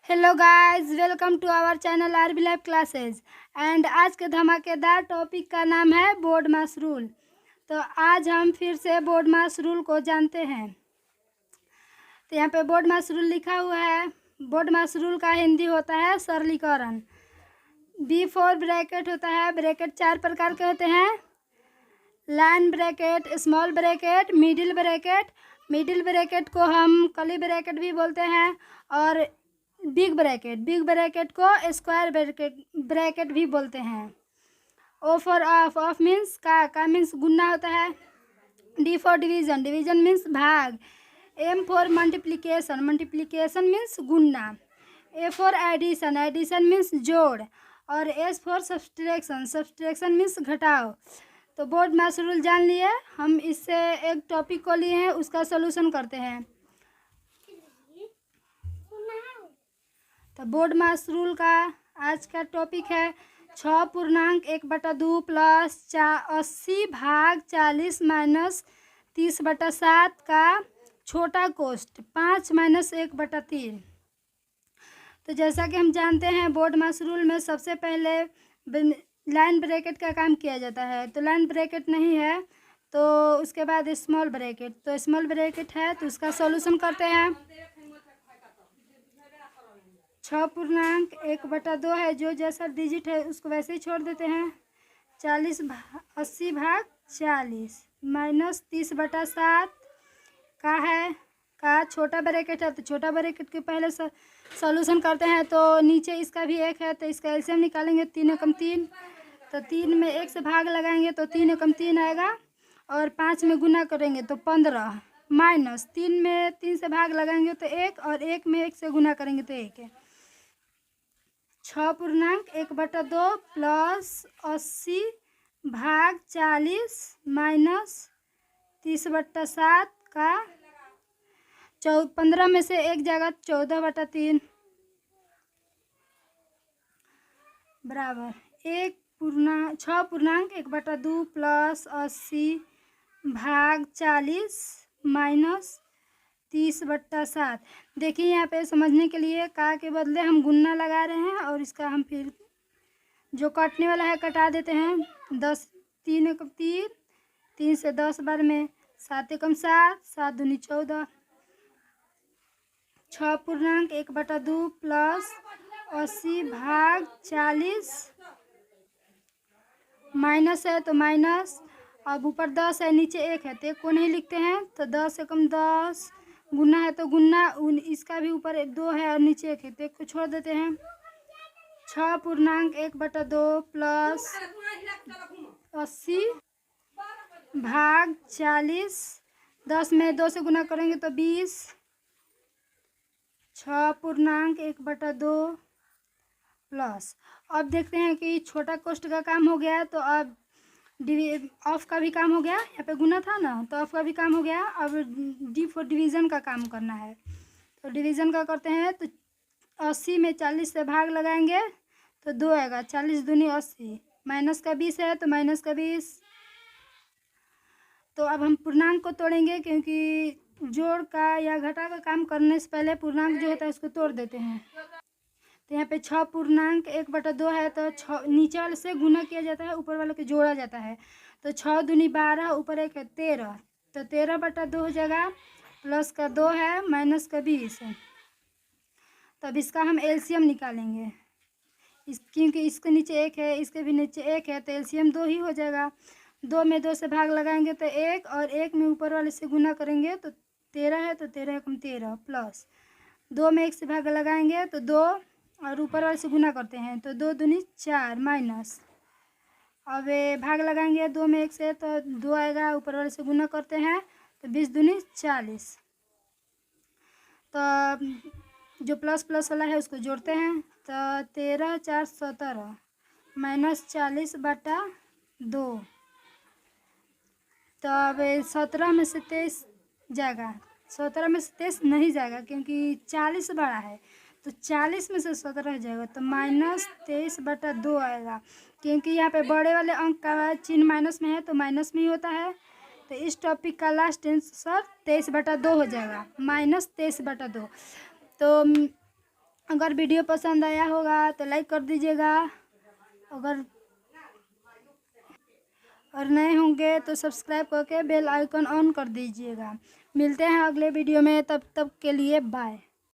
Hello guys, welcome to our channel RB live classes. And आज के धमाकेदार topic का नाम है बोर्ड मास रूल। तो आज हम फिर से बोर्ड मास रूल को जानते हैं। तो यहाँ पे बोर्ड मास रूल लिखा हुआ है। बोर्ड मास रूल का हिंदी होता है सरलीकरण। B4 ब्रैकेट होता है। ब्रैकेट 4 प्रकार के होते हैं: line bracket, small bracket, middle bracket. Middle bracket को हम कर्ली ब्रैकेट भी बोलते हैं और बिग ब्रैकेट को स्क्वायर ब्रैकेट भी बोलते हैं। O फॉर ऑफ मीन्स का मीन्स गुना होता है। D फॉर डिवीजन मीन्स भाग। M फॉर मल्टीप्लिकेशन मीन्स गुना। A फॉर एडिशन मीन्स जोड़। और S फॉर सब्सट्रैक्शन मीन्स घटाव। तो बोर्ड मास रूल जान लिए। हम इससे एक टॉपिक को लिए हैं, उसका सोल्यूशन करते हैं। तो बोर्ड मास रूल का आज का टॉपिक है 6.1/2 प्लस 80 भाग 40 माइनस 30/7 का छोटा कोष्ट 5 माइनस 1/3। तो जैसा कि हम जानते हैं बोर्ड मास रूल में सबसे पहले लाइन ब्रैकेट का काम किया जाता है। तो लाइन ब्रैकेट नहीं है तो उसके बाद स्मॉल ब्रैकेट। तो स्मॉल ब्रैकेट है तो उसका सॉल्यूशन करते हैं। 6.1/2 है, जो जैसा डिजिट है उसको वैसे ही छोड़ देते हैं। 80 भाग 40 माइनस 30/7 का है का छोटा ब्रैकेट है। तो छोटा ब्रैकेट के पहले सॉल्यूशन करते हैं। तो नीचे इसका भी एक है तो इसका एलसीएम निकालेंगे। 3 एकम 3। तो 3 में 1 से भाग लगाएंगे तो 3 एकम 3 आएगा। और 5 में गुना करेंगे तो 15 माइनस 3 में 3 से भाग लगाएंगे तो 1 और 1 में 1 से गुना करेंगे तो 1 है। 6.1/2 प्लस 80 भाग 40 माइनस 30/7 का 15 में से 1 जाएगा 14/3 बराबर 6.1/2 प्लस 80 भाग 40 माइनस 30/7। देखिए यहाँ पे समझने के लिए का के बदले हम गुन्ना लगा रहे हैं और इसका हम फिर जो काटने वाला है कटा देते हैं। 10 3 एकम 3 3 से 10 बार में 7 एकम 7 7 दूनी 14। 6.1/2 प्लस 80 भाग 40 माइनस है तो माइनस। अब ऊपर 10 है नीचे 1 है तो 1 को नहीं लिखते हैं। तो 10 एकम 10 गुना है तो गुना। इसका भी ऊपर 2 है और नीचे 1 है तो 1 को छोड़ देते हैं। 6.1/2 प्लस 80 भाग 40 10 में 2 से गुना करेंगे तो 20। 6.1/2 प्लस अब देखते हैं कि छोटा कोष्ट का काम हो गया। तो अब ऑफ का भी काम हो गया। यहाँ पे गुना था ना तो ऑफ का भी काम हो गया। अब डी फॉर डिवीज़न का काम करना है। तो डिवीज़न का करते हैं। तो 80 में 40 से भाग लगाएंगे तो 2 आएगा। 40 दूनी 80 माइनस का 20 है तो माइनस का 20। तो अब हम पूर्णांक को तोड़ेंगे क्योंकि जोड़ का या घटा का काम करने से पहले पूर्णांक जो होता है उसको तोड़ देते हैं। तो यहाँ पे 6.1/2 है तो 6 नीचे वाले से गुना किया जाता है, ऊपर वाले को जोड़ा जाता है। तो 6 दूनी 12 ऊपर 1 है 13 तो 13/2 हो जाएगा। प्लस का 2 है माइनस का 20 है। तब इसका हम एलसीएम निकालेंगे। क्योंकि इसके नीचे 1 है इसके भी नीचे 1 है तो एलसीएम 2 ही हो जाएगा। 2 में 2 से भाग लगाएंगे तो 1 और 1 में ऊपर वाले से गुना करेंगे तो 13 है तो 13 एकम 13 प्लस 2 में 1 से भाग लगाएंगे तो 2 और ऊपर वाले से गुना करते हैं तो 2 दूनी 4 माइनस। अब भाग लगाएंगे 2 में 1 से तो 2 आएगा। ऊपर वाले से गुना करते हैं तो 20 दूनी 40। तो जो प्लस प्लस वाला है उसको जोड़ते हैं तो 13 4 17 माइनस 40/2। तो अब 17 में से 23 जाएगा। 17 में से 23 नहीं जाएगा क्योंकि 40 बड़ा है तो 40 में से 17 जाएगा तो माइनस 23/2 आएगा। क्योंकि यहाँ पे बड़े वाले अंक का चिन्ह माइनस में है तो माइनस में ही होता है। तो इस टॉपिक का लास्ट आंसर 23/2 हो जाएगा, माइनस 23/2। तो अगर वीडियो पसंद आया होगा तो लाइक कर दीजिएगा, अगर और नए होंगे तो सब्सक्राइब करके बेल आइकन ऑन कर दीजिएगा। मिलते हैं अगले वीडियो में, तब तक के लिए बाय।